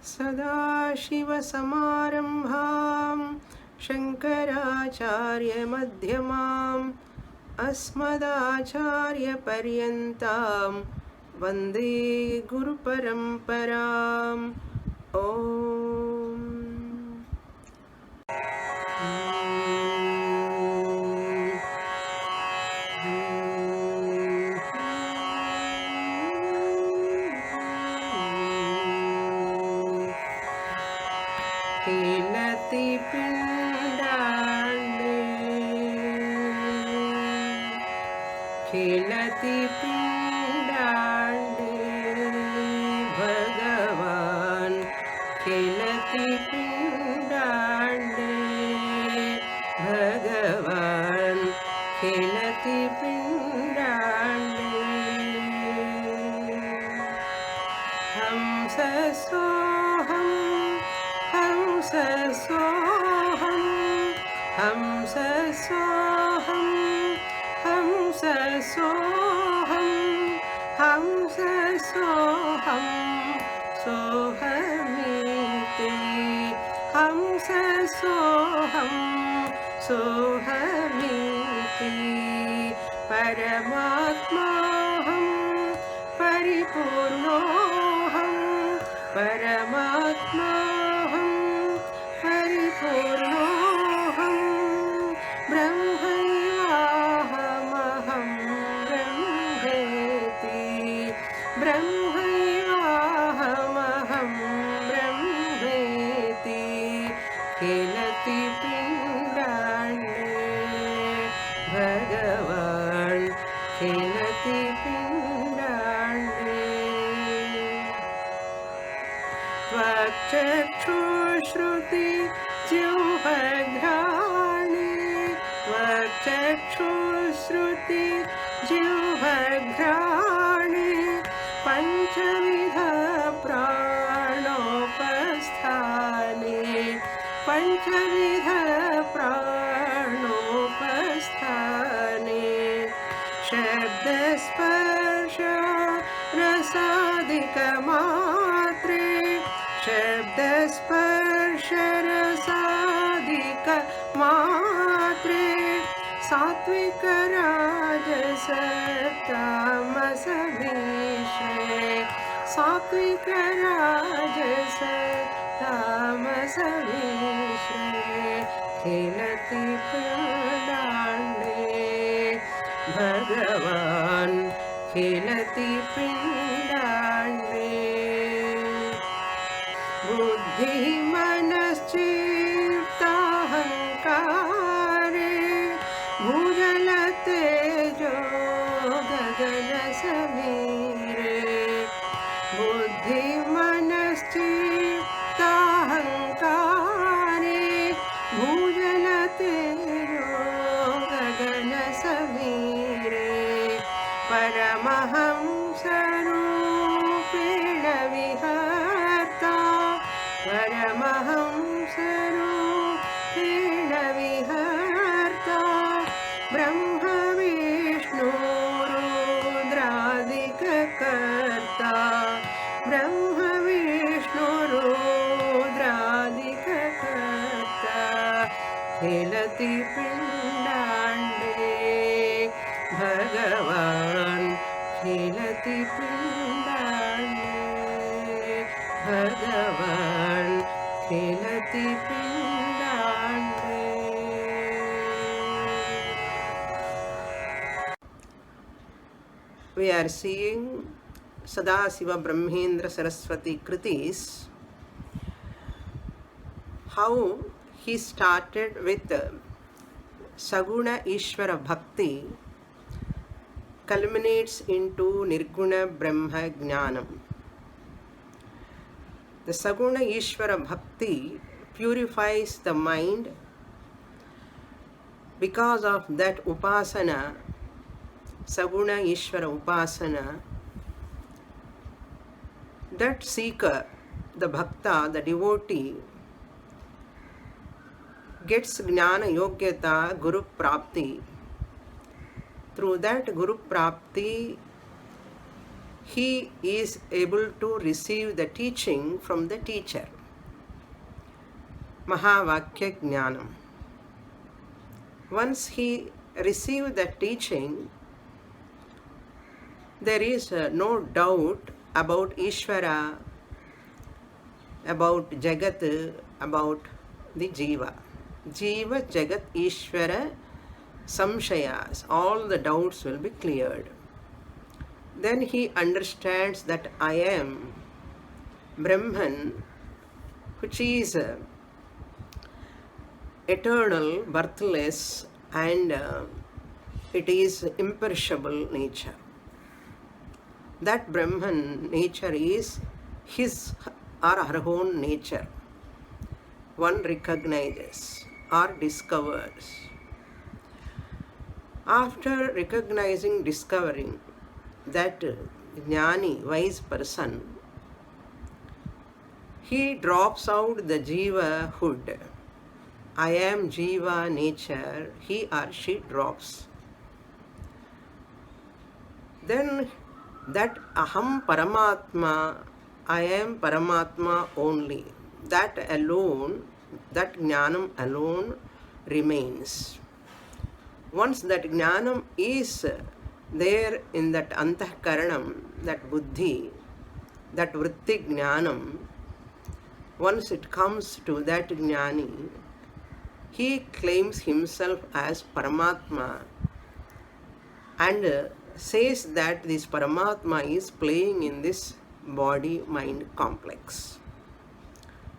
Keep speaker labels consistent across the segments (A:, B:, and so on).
A: सदाशिवसमारम्भां शङ्कराचार्यमध्यमाम् अस्मदाचार्यपर्यन्तां वन्दे गुरुपरम्पराम् ॐ। खेलति पिण्डाण्डे खेलति पिण्डाण्डे भगवान् खेलति पिण्डाण्डे भगवान् खेलति पिण्डाण्डे हंस सोऽहं हंस सोऽहं हंस सोऽहं हंस सोऽहं हंस सोऽहं सोऽहमिति हंस सोऽहं सोऽहमिति परमात्माहं परिपूर्णोऽहं परमात्माहं परिपूर्णोऽहं ब्रह्मैवाहमहं ब्रह्मेति ब्रह्मैवाहमहं ब्रह्मेति खेलति पिण्डाण्डे भगवान् खेलति पिण्डाण्डे त्वच्चक्षुश्रुति जिह्वघ्राणे त्वच्चक्षुश्रुति जिह्वघ्राणे पञ्चविध प्राणोपस्थाने पञ्चविध प्राणोपस्थाने शब्दस्पर्श रसादिकमात्रे शब्दस्पर्श रसादिकमात्रे सात्विक राजस तामस मिश्रे सात्विक राजस तामस मिश्रे खेलति पिण्डाण्डे भगवान् खेलति पिण्डाण्डे बुद्धिमनश्चित्ताहङ्कारे भूजलतेजो गगनसमीरे बुद्धिमनश्चित्ताहङ्कारे भूजलतेजो गगनसमीरे परमहंसरूपेण विहर्ता परमहंसरूपेण विहर्ता ब्रह्मविष्णुरुद्रादिककर्ता ब्रह्मविष्णुरुद्रादिककर्ता खेलति पिण्डाण्डे भगवान् खेलति पिण्डाण्डे भगवान् खेलति पिण्डाण्डे। We are seeing Sadashiva Brahmendra Saraswati Kritis, how he started with Saguna Ishvara Bhakti culminates into Nirguna Brahma Jnanam. The Saguna Ishvara Bhakti purifies the mind. Because of that upasana, Saguna Ishvara upasana, that seeker, the bhakta, the devotee, gets Jnana Yogyata Guru Prapti. Through that Guru Prapti, he is able to receive the teaching from the teacher. Mahavakya Jnanam. Once he received the teaching, there is no doubt about Ishvara, about Jagat, about the Jiva. Jiva, Jagat, Ishvara, Samshayas, all the doubts will be cleared. Then he understands that I am Brahman, which is eternal, birthless, and it is imperishable nature. That Brahman nature is his or her own nature. One recognizes or discovers. After recognizing, discovering that Jnani, wise person, he drops out the Jiva hood. I am Jiva nature, he or she drops. Then that Aham Paramatma, I am Paramatma only, that alone, that Jnanam alone remains. Once that Jnanam is there in that Antahkaranam, that Buddhi, that Vritti Jnanam, once it comes to that Jnani, he claims himself as Paramatma and says that this Paramatma is playing in this body-mind complex.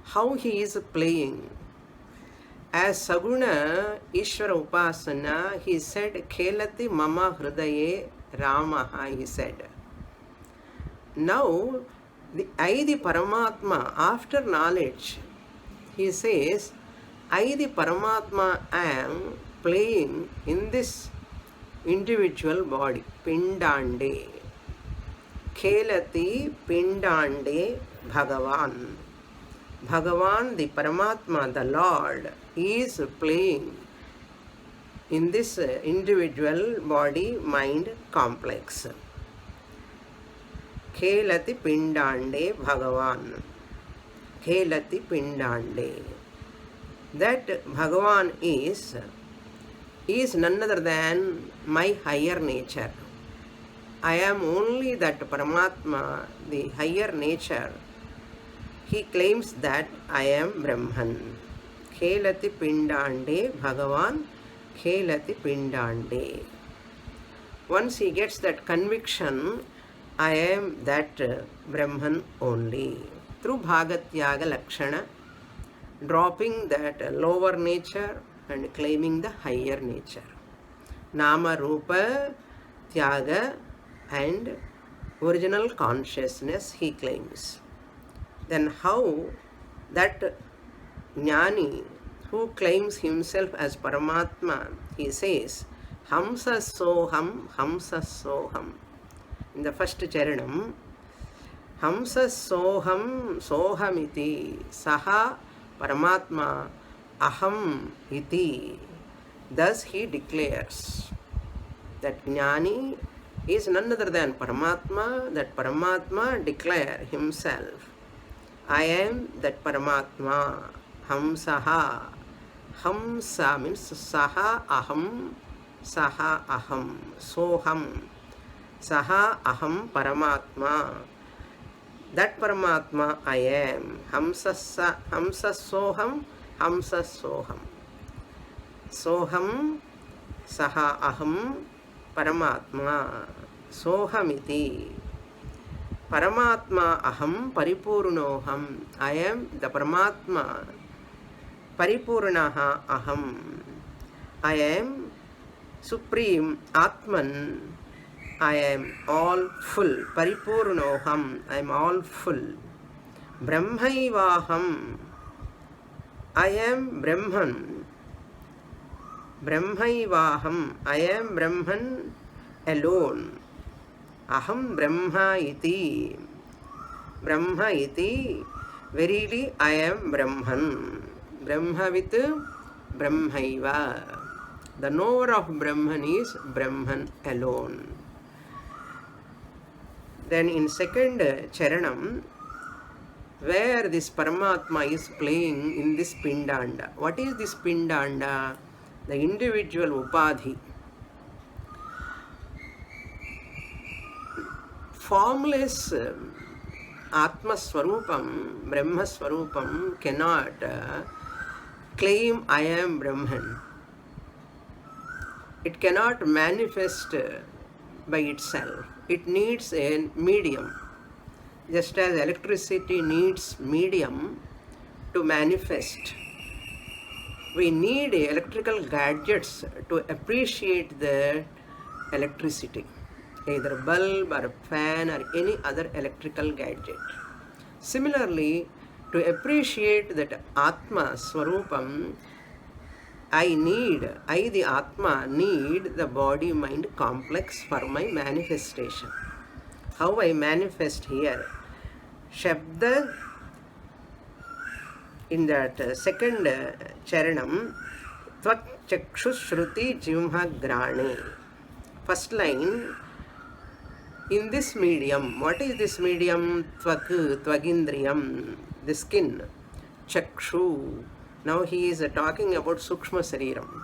A: How he is playing? As Saguna Ishvara Upasana, he said, Khelati Mama Hridaye Ramaha, he said. Now, I the Paramatma, after knowledge, he says, I the Paramatma am playing in this individual body, Pindande. Khelati Pindande Bhagavan. Bhagavan, the Paramatma, the Lord, is playing in this individual body-mind complex. Khelati Pindande Bhagavan. Khelati Pindande. That Bhagavan is none other than my higher nature. I am only that Paramatma, the higher nature. He claims that I am Brahman. Khelati Pindande Bhagavan, Khelati Pindande. Once he gets that conviction, I am that Brahman only. Through Bhagatyaga Lakshana, dropping that lower nature and claiming the higher nature. Nama Rupa Tyaga and original consciousness he claims. Then how that Jnani who claims himself as Paramatma, he says, Hamsa Soham, Hamsa Soham. In the first charanam, Hamsa Soham, Sohamiti, Saha Paramatma, Aham iti. Thus he declares that Jnani is none other than Paramatma, that Paramatma declare himself. I am that Paramatma, Hamsaha. Hamsa means Saha Aham, Saha Aham, Soham. Saha Aham Paramatma. That Paramatma I am. Hamsa Soham, Hamsa Soham. Soham Saha Aham Paramatma. Sohamiti. Paramatma Aham Paripurnoham. I am the Paramatma. Paripurnaha Aham. I am Supreme Atman. I am all full. Paripurnoham. I am all full. Brahmaivaham. I am Brahman. Brahmaivaham. I am Brahman alone. Aham Brahma iti. Brahma iti. Verily I am Brahman. Brahma with Brahmaiva. The knower of Brahman is Brahman alone. Then in second charanam, where this Paramatma is playing in this Pindanda. What is this Pindanda? The individual Upadhi. Formless Atma Swarupam, Brahma Swarupam cannot claim I am Brahman. It cannot manifest by itself. It needs a medium. Just as electricity needs medium to manifest, we need electrical gadgets to appreciate the electricity, either bulb or fan or any other electrical gadget. Similarly, to appreciate that Atma Swarupam, I the Atma, need the body-mind complex for my manifestation. How I manifest here? Shabda, in that second charanam, Tvat Chakshus Shruti Jivha Grane. First line, in this medium, what is this medium? Tvagindriyam, the skin. Chakshu. Now he is talking about Sukshma Sariram.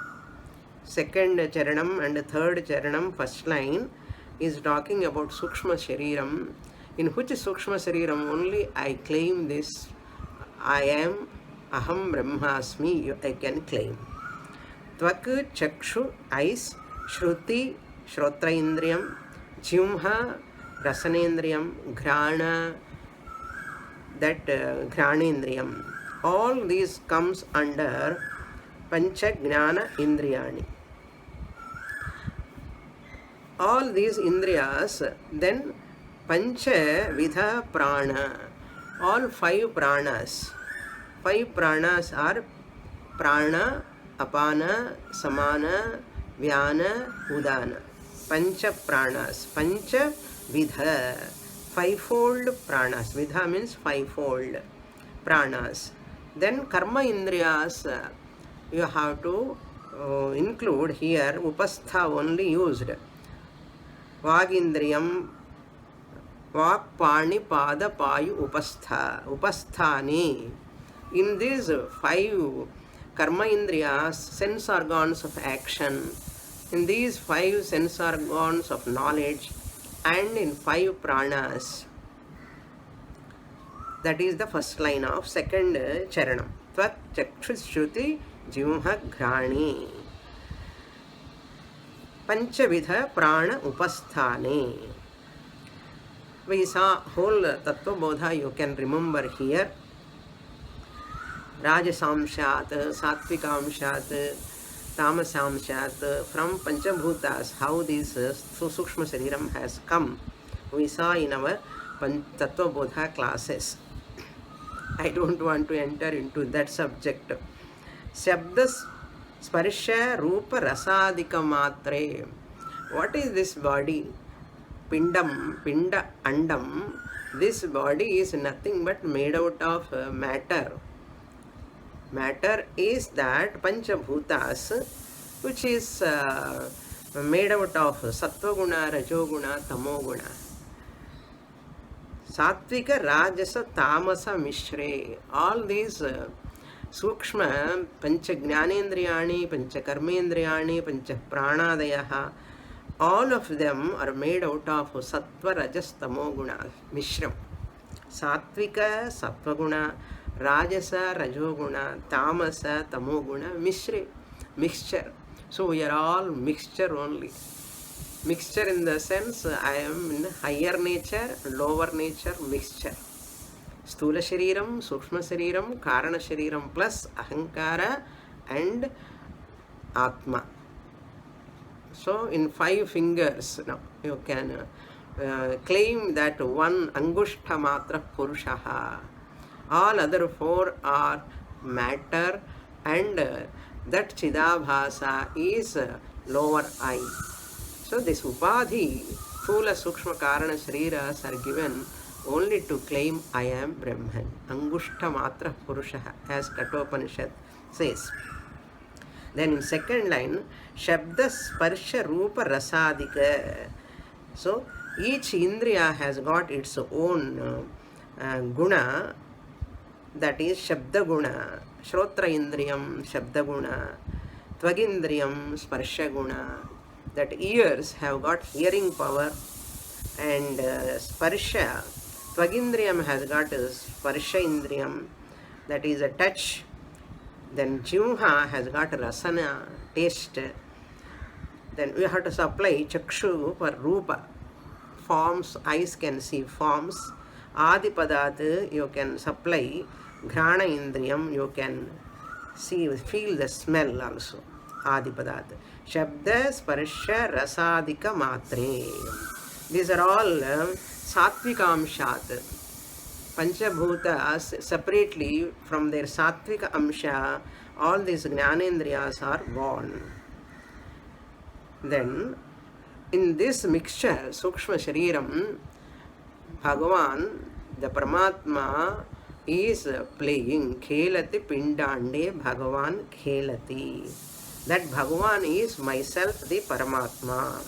A: Second charanam and third charanam, first line, is talking about Sukshma Shariram, in which Sukshma Shariram only I claim this, I am Aham Brahmasmi, I can claim. Tvak, Chakshu, eyes, Shruti, Shrotra Indriyam, Jimha, Rasanendriyam, Grana, that Granendriyam. All these comes under Pancha Gnana Indriyani. All these Indriyas, then Pancha Vidha Prana. All five pranas. Five pranas are Prana, Apana, Samana, Vyana, Udana. Pancha pranas. Pancha Vidha. Fivefold pranas. Vidha means fivefold pranas. Then Karma Indriyas, you have to include here Upastha only used. Vagindriyam, Vak, Pani, Pada, Payu, Upastha, Upasthani. In these five Karma Indriyas, sense organs of action, in these five sense organs of knowledge, and in five pranas. That is the first line of second charanam. Tvat Chakshus Shruti Jivha Grani. Panchavidha Prana Upasthane. We saw whole Tattva Bodha, you can remember here. Rajasamshat, Satvikamshat, Tamasamshat, from Panchabhutas, how this Sukshma Shariram has come. We saw in our Tattva Bodha classes. I don't want to enter into that subject. Shabdas Sparsha Rupa Rasadika Matre. What is this body? Pindam, Pinda Andam. This body is nothing but made out of matter. Matter is that Panchabhutas, which is made out of Sattva-guna, Rajoguna, Tamoguna. Satvika, Rajasa, Tamasa, Mishre. All these Sukshma, Pancha Gnanendriyani, Pancha Karmendriyani, Pancha Pranadayaha, all of them are made out of Sattva, Rajas, Tamoguna, Mishram. Satvika, Sattva-guna, Rajasa, Rajoguna, Tamasa, Tamoguna, Mishre, mixture. So we are all mixture only. Mixture in the sense I am in higher nature, lower nature, mixture. Sthula Shariram, Sukshma Shariram, Karana Shariram plus Ahankara and Atma. So in 5 fingers, now you can claim that one Angushta Matra Purushaha. All other 4 are matter, and that Chidabhasa is lower I. So this Upadhi, Thula, Sukshma, Karana, Shariras are given only to claim I am Brahman. Angushta Matra Purushaha, as Kathopanishad says. Then in second line, Shabda Sparsha Rupa Rasadika. So Each indriya has got its own guna, that is Shabda guna. Shrotra indriyam Shabda guna, Tvagindriyam Sparsha guna. That ears have got hearing power, and Sparsha, Tvagindriyam has got Sparsha indriyam, that is a touch. Then Jivha has got Rasana, taste. Then we have to supply Chakshu for Rupa, forms. Eyes can see forms. Adipadat, you can supply Ghrana Indriyam, you can see, feel the smell also. Adipadat. Shabda, Sparsha, Rasadika Matre. These are all Satvikamshat. Panchabhutas separately from their Sattvika Amsha, all these Jnanendriyas are born. Then, in this mixture, Sukshma Shariram, Bhagavan, the Paramatma, is playing. Khelati Pindande Bhagavan Khelati. That Bhagavan is myself, the Paramatma.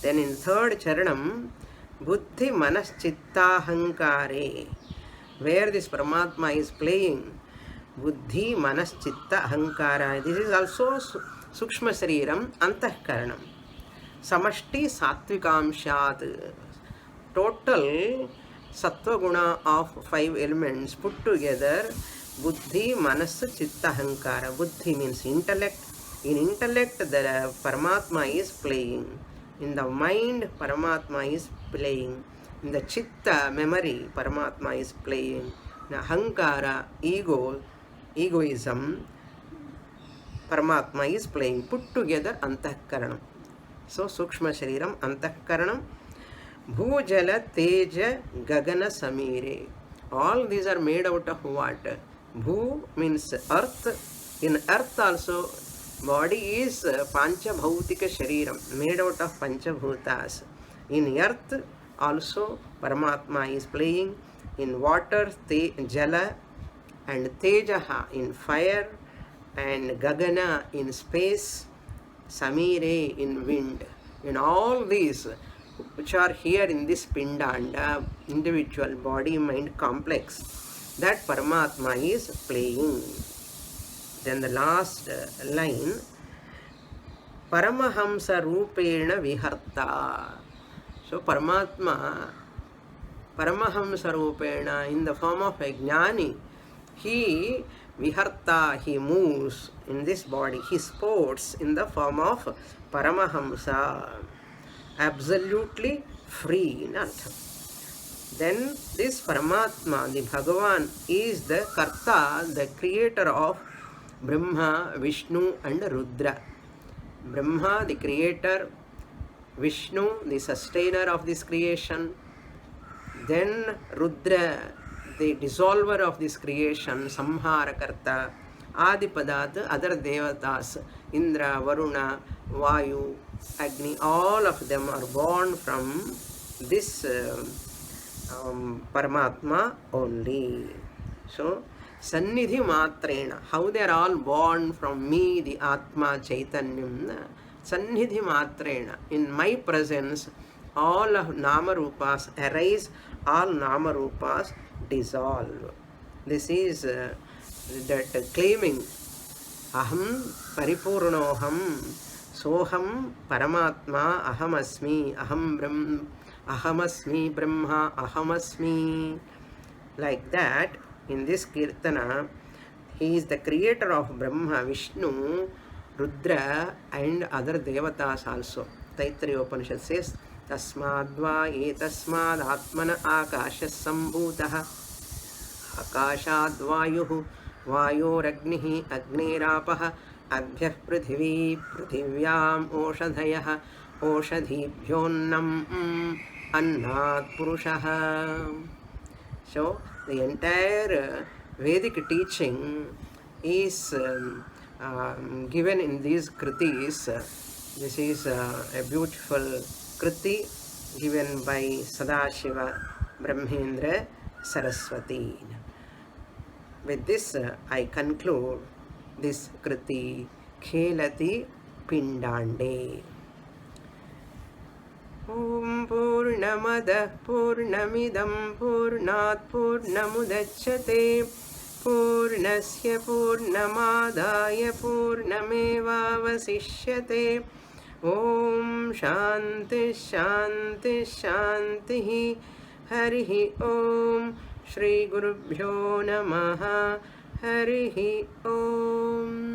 A: Then in third Charanam, Buddhi Manas Chitta Hankare, where this Paramatma is playing. Buddhi Manas Chitta Hankara. This is also Sukshma Shariram Antahkaranam. Samashti Sattvikamshat. Total Sattva Guna of 5 elements put together. Buddhi Manas Chitta Hankara. Buddhi means intellect. In intellect, the Paramatma is playing. In the mind, Paramatma is playing. In the Chitta, memory, Paramatma is playing. In Hankara, egoism, Paramatma is playing. Put together Antahkaranam. So, Sukshma Shariram Antahkaranam. Bhujala Teja Gagana Samire. All these are made out of what? Bhu means earth. In earth also, body is Panchabhautika Shariram, made out of Panchabhutas. In earth also, Paramatma is playing. In water, Jala, and Tejaha in fire, and Gagana in space, Samire in wind. In all these, which are here in this Pindanda, individual body mind complex, that Paramatma is playing. Then the last line, Paramahamsa Rupena Viharta. So Paramatma, Paramahamsa Rupena, in the form of a Jnani, he Viharta, he moves in this body, he sports in the form of Paramahamsa, absolutely free in Artham. Then this Paramatma, the Bhagavan, is the Karta, the creator of Brahma, Vishnu and Rudra. Brahma, the creator, Vishnu, the sustainer of this creation, then Rudra, the dissolver of this creation, Samharakarta, Adipadat, other devatas, Indra, Varuna, Vayu, Agni, all of them are born from this Paramatma only. So, Sannidhi Matrena, how they are all born from me, the Atma Chaitanyam. Sannidhi Matrena, in my presence, all of Namarupas arise, all Namarupas dissolve. This is that claiming Aham Paripurnoham, Soham Paramatma, Ahamasmi, Aham Brahma, Ahamasmi Brahma, Ahamasmi. Like that, in this Kirtana, he is the creator of Brahma, Vishnu, Rudra and other devatas also. Taittiriya Upanishad says, Tasmadva etasmad atmana akasha sambhutaha akashad vayuhu vayoragnihi agnirapaha abhyah prithvi prithivyaam oshadhayah oshadhibhyonnam annat purushaha. So, the entire Vedic teaching is given in these kritis. This is a beautiful kriti given by Sadashiva Brahmendra Saraswati. With this, I conclude this kriti, Khelati Pindande. ॐ पूर्णमदः पूर्णमिदं पूर्णात् पूर्णमुदच्यते पूर्णस्य पूर्णमादाय पूर्णमेवावशिष्यते। ॐ शान्ति शान्ति शान्तिः। हरिः ॐ श्रीगुरुभ्यो नमः। हरिः ॐ।